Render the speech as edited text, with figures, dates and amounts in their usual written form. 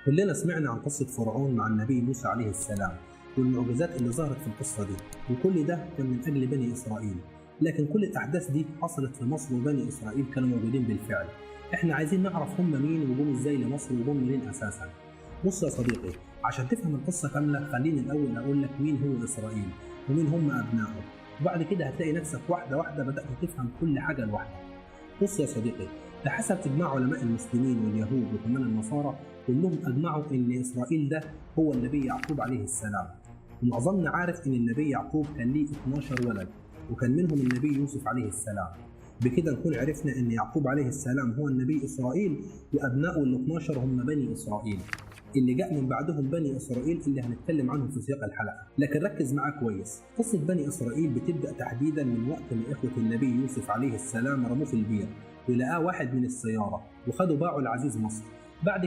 كلنا سمعنا عن قصة فرعون مع النبي موسى عليه السلام والمعجزات اللي ظهرت في القصة دي، وكل ده كان من أجل بني إسرائيل. لكن كل الأحداث دي حصلت في مصر وبني إسرائيل كانوا موجودين بالفعل. إحنا عايزين نعرف هم مين وجم إزاي لمصر وجم منين أساسا. بص يا صديقي، عشان تفهم القصة كاملة خليني الأول أقول لك مين هو إسرائيل ومين هم أبنائه، وبعد كده هتلاقي نفسك واحدة واحدة بدأت تفهم كل حاجة لوحدك. بص يا صديقي، بحسب إجماع علماء المسلمين واليهود وكمان النصارى كلهم أجمعوا إن إسرائيل ده هو النبي يعقوب عليه السلام. ومعظمنا عارف إن النبي يعقوب كان ليه 12 ولد، وكان منهم النبي يوسف عليه السلام. بكده نكون عرفنا إن يعقوب عليه السلام هو النبي إسرائيل، وأبنائه ال 12 هم بني إسرائيل. اللي جاء من بعدهم بني إسرائيل اللي هنتكلم عنهم في سياق الحلقة. لكن ركز معايا كويس، قصة بني إسرائيل بتبدأ تحديدا من وقت ما إخوة النبي يوسف عليه السلام رموه في البير، ولقاه واحد من السيارة وخدوا باعوا العزيز مصر. بعد